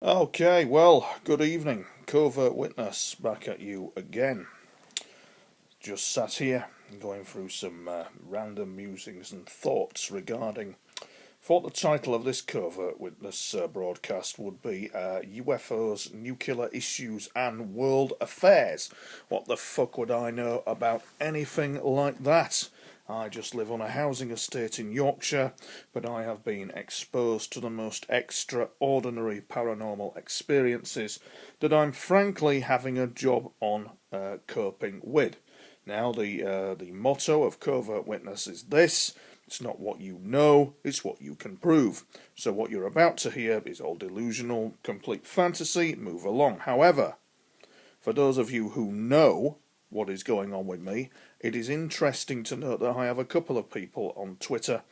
Okay, well, good evening. Covert Witness back at you again. Just sat here going through some random musings and thoughts regarding. Thought the title of this Covert Witness broadcast would be UFOs, Nuclear Issues and World Affairs. What the fuck would I know about anything like that? I just live on a housing estate in Yorkshire, but I have been exposed to the most extraordinary paranormal experiences that I'm frankly having a job on coping with. Now, the motto of Covert Witness is this: it's not what you know, it's what you can prove. So what you're about to hear is all delusional, complete fantasy. Move along. However, for those of you who know what is going on with me, it is interesting to note that I have a couple of people on Twitter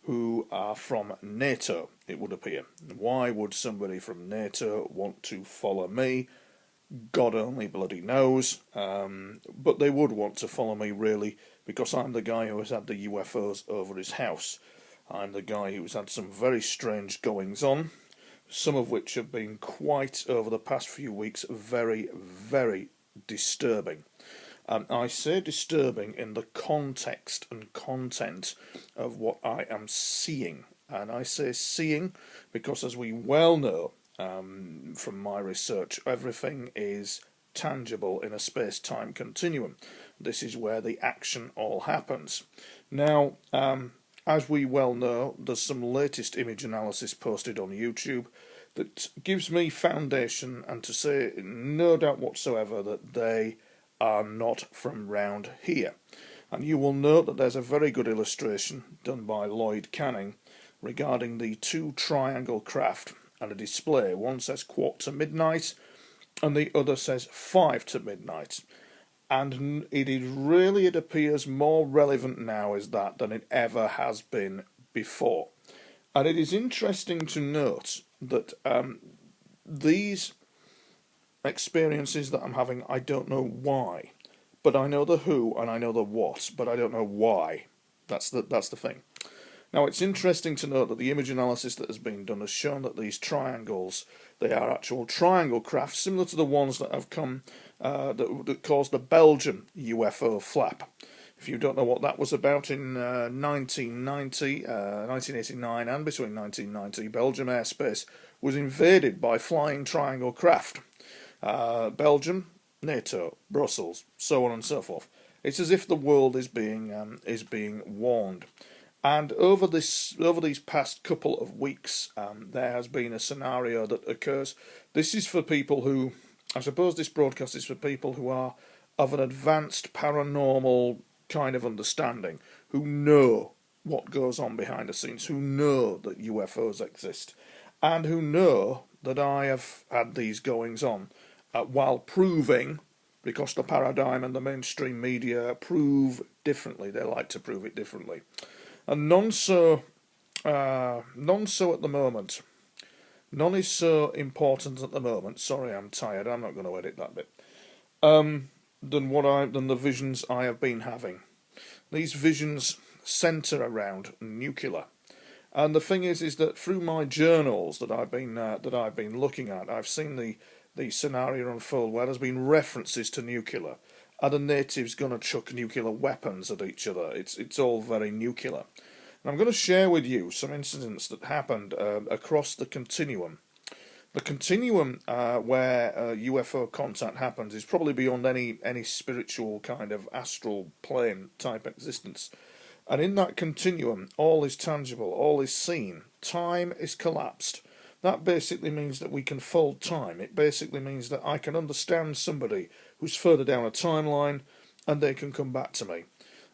who are from NATO, it would appear. Why would somebody from NATO want to follow me? God only bloody knows. But they would want to follow me, really, because I'm the guy who has had the UFOs over his house. I'm the guy who's had some very strange goings on, some of which have been quite, over the past few weeks, very, very disturbing. I say disturbing in the context and content of what I am seeing. And I say seeing because, as we well know from my research, everything is tangible in a space-time continuum. This is where the action all happens. Now, as we well know, there's some latest image analysis posted on YouTube that gives me foundation and to say no doubt whatsoever that they are not from round here. And you will note that there's a very good illustration done by Lloyd Canning regarding the two triangle craft and a display. One says 1:15 and the other says 5:00. And it appears more relevant now as that than it ever has been before. And it is interesting to note that these experiences that I'm having, I don't know why, but I know the who and I know the what, but I don't know why. That's the thing. Now, it's interesting to note that the image analysis that has been done has shown that these triangles, they are actual triangle craft, similar to the ones that have come, that caused the Belgian UFO flap. If you don't know what that was about, in 1989 and between 1990, Belgium airspace was invaded by flying triangle craft. Belgium, NATO, Brussels, so on and so forth. It's as if the world is being warned. And over these past couple of weeks, there has been a scenario that occurs. This is for people who, I suppose this broadcast is for people who are of an advanced paranormal kind of understanding, who know what goes on behind the scenes, who know that UFOs exist, and who know that I have had these goings on, while proving, because the paradigm and the mainstream media prove differently, they like to prove it differently. And none so at the moment. None is so important at the moment. Sorry, I'm tired. I'm not going to edit that bit. Than the visions I have been having. These visions centre around nuclear. And the thing is that through my journals that I've been looking at, I've seen the scenario unfold where there's been references to nuclear. Are the natives going to chuck nuclear weapons at each other? It's all very nuclear. And I'm going to share with you some incidents that happened across the continuum. The continuum where UFO contact happens is probably beyond any spiritual kind of astral plane type existence. And in that continuum, all is tangible, all is seen. Time is collapsed. That basically means that we can fold time. It basically means that I can understand somebody who's further down a timeline and they can come back to me.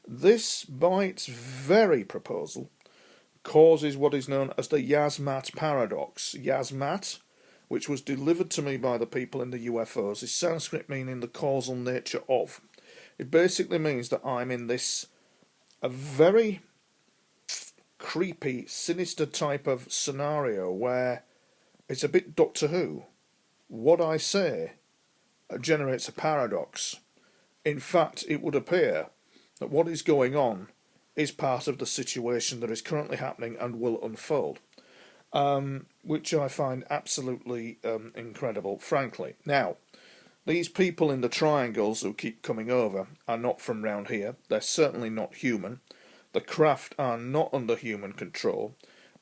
This, by its very proposal, causes what is known as the Yazmat paradox. Yazmat, which was delivered to me by the people in the UFOs, is Sanskrit meaning the causal nature of. It basically means that I'm in a very creepy, sinister type of scenario where it's a bit Doctor Who. What I say generates a paradox. In fact, it would appear that what is going on is part of the situation that is currently happening and will unfold. which I find absolutely incredible, frankly. Now, these people in the triangles who keep coming over are not from round here. They're certainly not human. The craft are not under human control.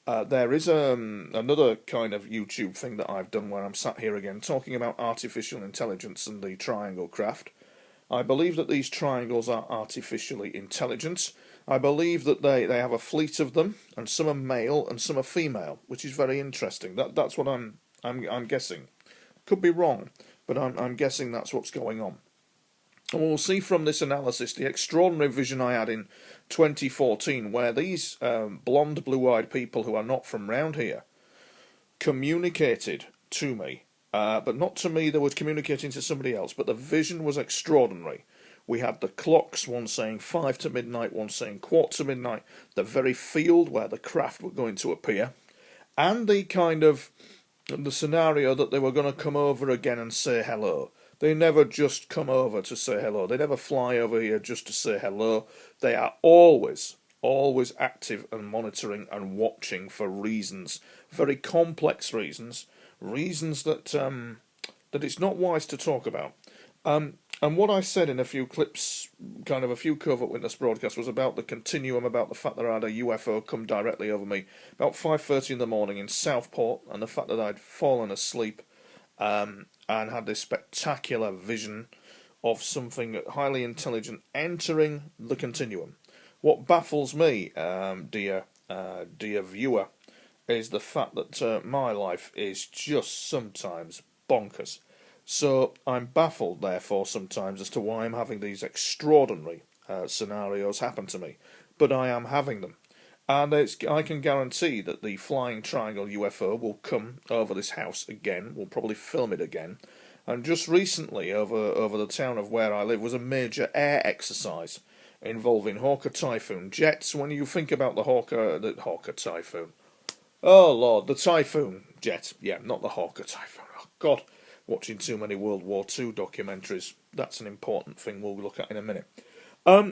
There is another kind of YouTube thing that I've done where I'm sat here again talking about artificial intelligence and the triangle craft. I believe that these triangles are artificially intelligent. I believe that they have a fleet of them, and some are male and some are female, which is very interesting. That's what I'm guessing. Could be wrong, but I'm guessing that's what's going on. And we'll see from this analysis the extraordinary vision I had in 2014, where these blonde, blue-eyed people who are not from round here communicated to me, but not to me, they were communicating to somebody else, but the vision was extraordinary. We had the clocks, one saying 5 to midnight, one saying quarter to midnight, the very field where the craft were going to appear, and the kind of the scenario that they were going to come over again and say hello. They never just come over to say hello. They never fly over here just to say hello. They are always active and monitoring and watching for reasons, very complex reasons that that it's not wise to talk about. And what I said in a few clips, kind of a few Covert Witness broadcasts, was about the continuum, about the fact that I had a UFO come directly over me about 5:30 in the morning in Southport, and the fact that I'd fallen asleep and had this spectacular vision of something highly intelligent entering the continuum. What baffles me, dear viewer, is the fact that my life is just sometimes bonkers. So I'm baffled, therefore, sometimes as to why I'm having these extraordinary scenarios happen to me. But I am having them. And I can guarantee that the flying triangle UFO will come over this house again. We'll probably film it again. And just recently, over the town of where I live, was a major air exercise involving Hawker Typhoon jets. When you think about the Hawker Typhoon, oh Lord, the Typhoon jet. Yeah, not the Hawker Typhoon. Oh God, watching too many World War II documentaries. That's an important thing we'll look at in a minute.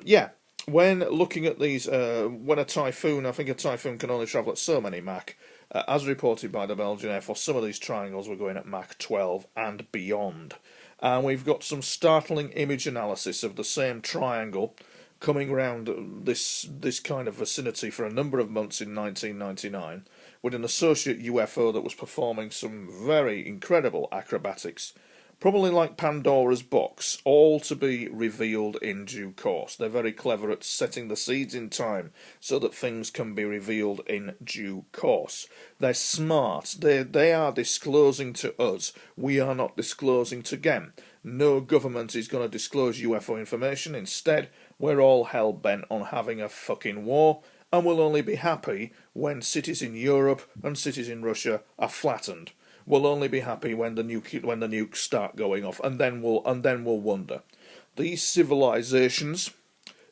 Yeah. When looking at these, when a typhoon, I think a typhoon can only travel at so many Mach, as reported by the Belgian Air Force, some of these triangles were going at Mach 12 and beyond. And we've got some startling image analysis of the same triangle coming around this kind of vicinity for a number of months in 1999, with an associate UFO that was performing some very incredible acrobatics, probably like Pandora's box, all to be revealed in due course. They're very clever at setting the seeds in time so that things can be revealed in due course. They're smart. They are disclosing to us. We are not disclosing to them. No government is going to disclose UFO information. Instead, we're all hell-bent on having a fucking war, and we'll only be happy when cities in Europe and cities in Russia are flattened. We'll only be happy when the nukes start going off, and then we'll wonder. These civilizations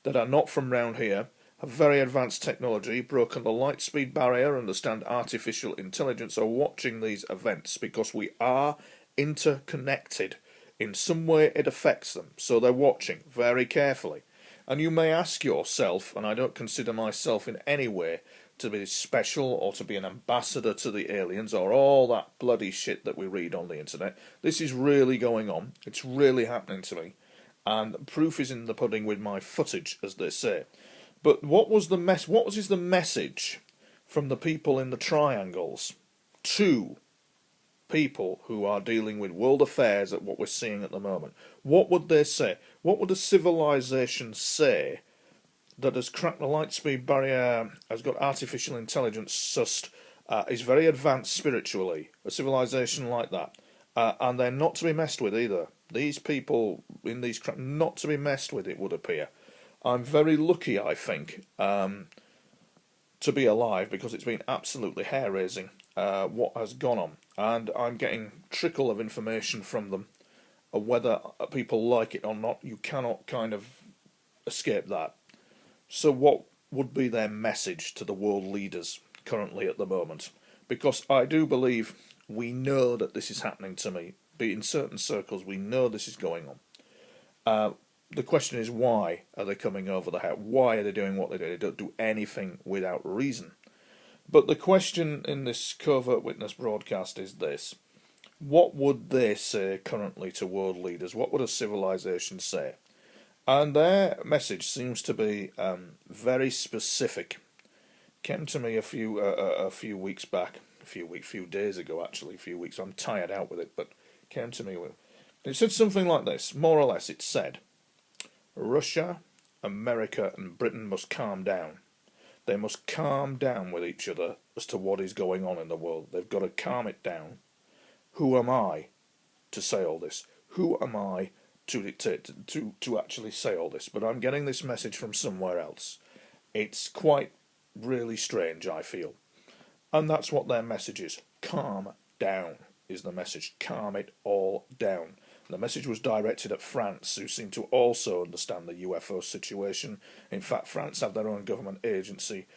that are not from round here have very advanced technology, broken the light speed barrier, understand artificial intelligence, are watching these events because we are interconnected. In some way it affects them, so they're watching very carefully. And you may ask yourself, and I don't consider myself in any way to be special or to be an ambassador to the aliens or all that bloody shit that we read on the internet. This is really going on. It's really happening to me. And proof is in the pudding with my footage, as they say. But what was the message from the people in the triangles to people who are dealing with world affairs at what we're seeing at the moment? What would they say? What would a civilization say that has cracked the light speed barrier, has got artificial intelligence sussed, is very advanced spiritually, a civilization like that, and they're not to be messed with either. These people in these not to be messed with, it would appear. I'm very lucky, I think, to be alive, because it's been absolutely hair-raising what has gone on, and I'm getting trickle of information from them. Whether people like it or not, you cannot kind of escape that. So what would be their message to the world leaders currently at the moment? Because I do believe we know that this is happening to me. Be in certain circles, we know this is going on. The question is, why are they coming over the house? Why are they doing what they do? They don't do anything without reason. But the question in this Covert Witness broadcast is this. What would they say currently to world leaders? What would a civilization say? And their message seems to be very specific. Came to me a few weeks back, few days ago actually, a few weeks. I'm tired out with it, but came to me with. It said something like this, more or less. It said, Russia, America, and Britain must calm down. They must calm down with each other as to what is going on in the world. They've got to calm it down. Who am I to say all this? Who am I to dictate, to actually say all this? But I'm getting this message from somewhere else. It's quite really strange, I feel. And that's what their message is. Calm down is the message. Calm it all down. The message was directed at France, who seem to also understand the UFO situation. In fact, France have their own government agency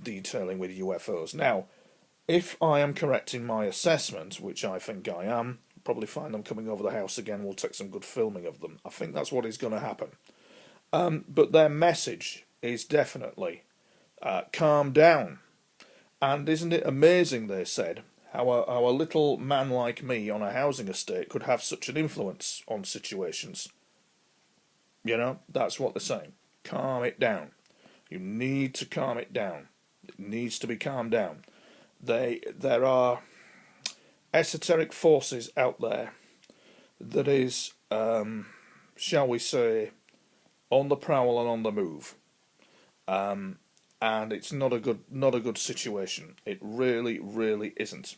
detailing with UFOs. Now, if I am correct in my assessment, which I think I am, probably find them coming over the house again, we'll take some good filming of them. I think that's what is going to happen. But their message is definitely calm down. And isn't it amazing, they said, how a little man like me on a housing estate could have such an influence on situations. You know, that's what they're saying. Calm it down. You need to calm it down. It needs to be calmed down. There are esoteric forces out there that is, shall we say, on the prowl and on the move. And it's not a good situation. It really, really isn't.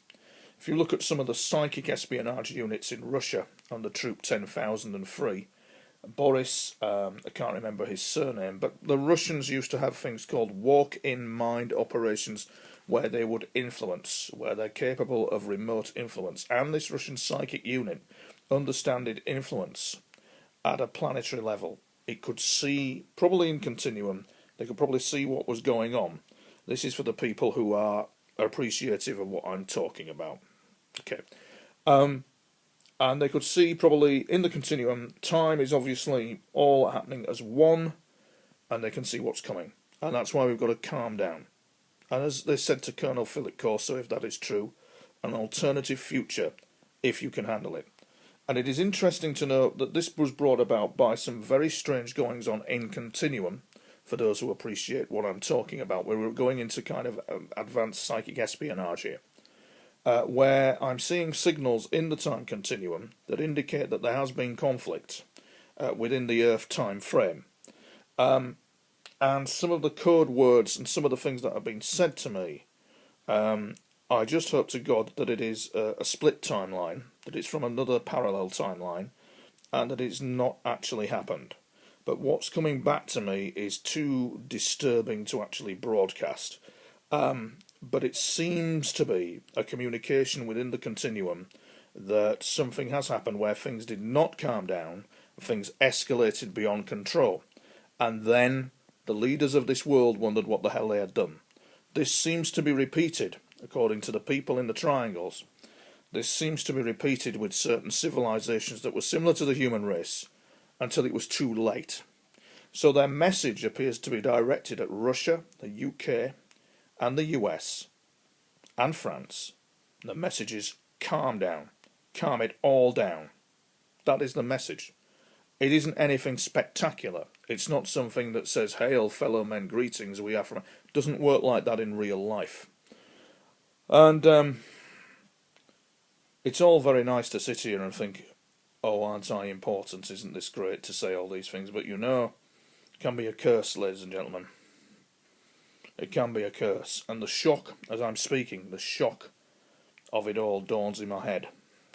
If you look at some of the psychic espionage units in Russia under Troop 10,003, Boris, I can't remember his surname, but the Russians used to have things called walk-in mind operations where they would influence, where they're capable of remote influence. And this Russian psychic unit understood influence at a planetary level. It could see, probably in continuum, they could probably see what was going on. This is for the people who are appreciative of what I'm talking about. Okay. And they could see probably in the continuum, time is obviously all happening as one, and they can see what's coming. And that's why we've got to calm down. And as they said to Colonel Philip Corso, if that is true, an alternative future, if you can handle it. And it is interesting to note that this was brought about by some very strange goings on in continuum, for those who appreciate what I'm talking about, where we're going into kind of advanced psychic espionage here, where I'm seeing signals in the time continuum that indicate that there has been conflict within the Earth time frame. And some of the code words and some of the things that have been said to me, I just hope to God that it is a split timeline, that it's from another parallel timeline, and that it's not actually happened. But what's coming back to me is too disturbing to actually broadcast. But it seems to be a communication within the continuum that something has happened where things did not calm down, things escalated beyond control. And then the leaders of this world wondered what the hell they had done. This seems to be repeated, according to the people in the triangles. This seems to be repeated with certain civilizations that were similar to the human race, until it was too late. So their message appears to be directed at Russia, the UK, and the US, and France. The message is calm down. Calm it all down. That is the message. It isn't anything spectacular. It's not something that says, "Hail, fellow men, greetings, we are from..." It doesn't work like that in real life. And it's all very nice to sit here and think, oh, aren't I important? Isn't this great to say all these things? But you know, it can be a curse, ladies and gentlemen. It can be a curse. And the shock, as I'm speaking, the shock of it all dawns in my head.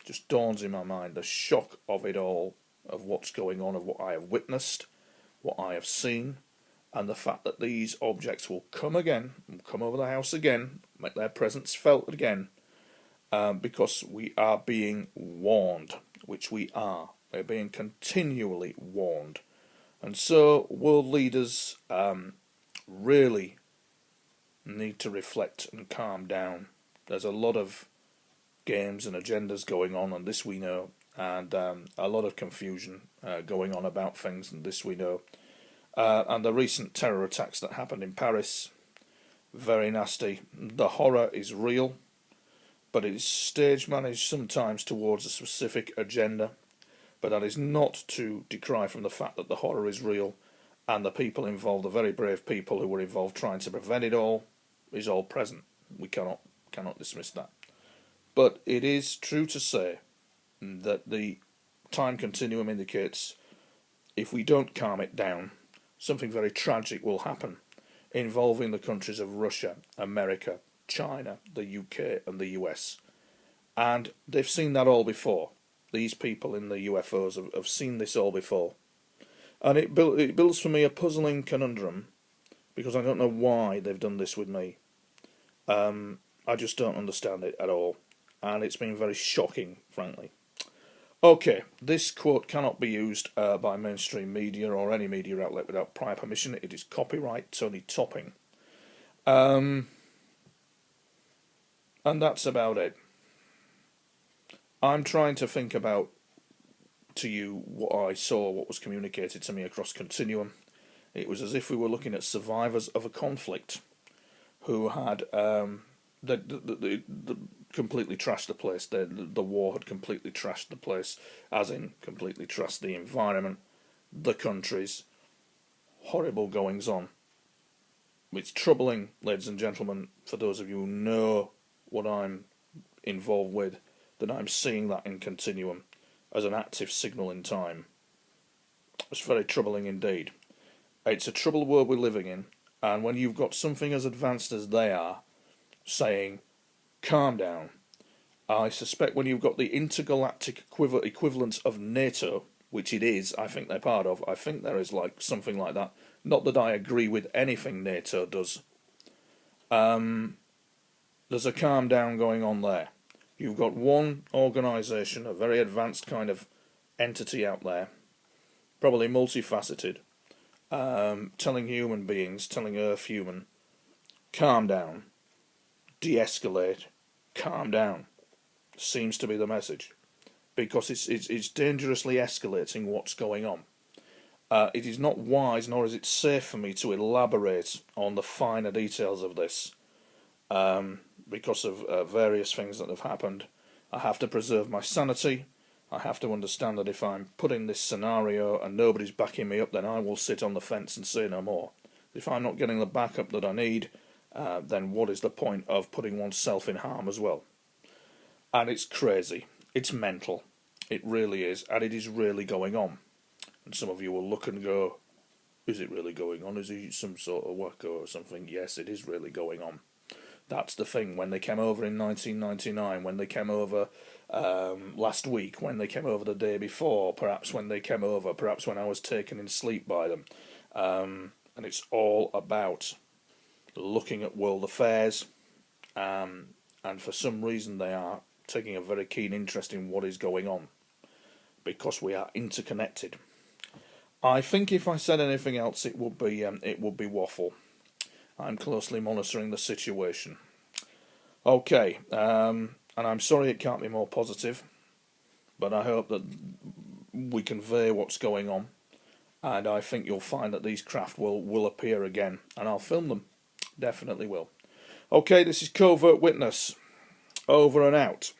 Just dawns in my mind. The shock of it all, of what's going on, of what I have witnessed, what I have seen, and the fact that these objects will come again, will come over the house again, make their presence felt again, because we are being warned, which we are. We're being continually warned. And so world leaders really need to reflect and calm down. There's a lot of games and agendas going on, and this we know, and a lot of confusion going on about things, and this we know. And the recent terror attacks that happened in Paris, very nasty. The horror is real, but it is stage managed sometimes towards a specific agenda. But that is not to decry from the fact that the horror is real, and the people involved, the very brave people who were involved trying to prevent it all, is all present. We cannot dismiss that. But it is true to say that the time continuum indicates if we don't calm it down, something very tragic will happen, involving the countries of Russia, America, China, the UK and the US. And they've seen that all before. These people in the UFOs have seen this all before. And it builds for me a puzzling conundrum, because I don't know why they've done this with me. I just don't understand it at all. And it's been very shocking, frankly. Okay, this quote cannot be used by mainstream media or any media outlet without prior permission. It is copyright Tony Topping. And that's about it. I'm trying to think about to you what I saw, what was communicated to me across Continuum. It was as if we were looking at survivors of a conflict who had completely trashed the place. The war had completely trashed the place, as in completely trashed the environment, the countries, horrible goings on. It's troubling, ladies and gentlemen, for those of you who know what I'm involved with, that I'm seeing that in Continuum as an active signal in time. It's very troubling indeed. It's a troubled world we're living in, and when you've got something as advanced as they are saying, calm down, I suspect when you've got the intergalactic equivalent of NATO, which it is, I think they're part of, I think there is like something like that, not that I agree with anything NATO does, there's a calm down going on there. You've got one organisation, a very advanced kind of entity out there, probably multifaceted, telling human beings, telling Earth human, calm down, de-escalate, calm down, seems to be the message, because it's dangerously escalating what's going on. It is not wise, nor is it safe for me to elaborate on the finer details of this, because of various things that have happened. I have to preserve my sanity. I have to understand that if I'm put in this scenario and nobody's backing me up, then I will sit on the fence and say no more. If I'm not getting the backup that I need, then what is the point of putting oneself in harm as well? And it's crazy. It's mental. It really is. And it is really going on. And some of you will look and go, is it really going on? Is he some sort of wacko or something? Yes, it is really going on. That's the thing. When they came over in 1999, when they came over last week, when they came over the day before, perhaps when they came over, perhaps when I was taken in sleep by them. And it's all about looking at world affairs, and for some reason they are taking a very keen interest in what is going on, because we are interconnected. I think if I said anything else, it would be waffle. I'm closely monitoring the situation. Okay, and I'm sorry it can't be more positive, but I hope that we convey what's going on, and I think you'll find that these craft will appear again, and I'll film them. Definitely will. Okay, this is Covert Witness. Over and out.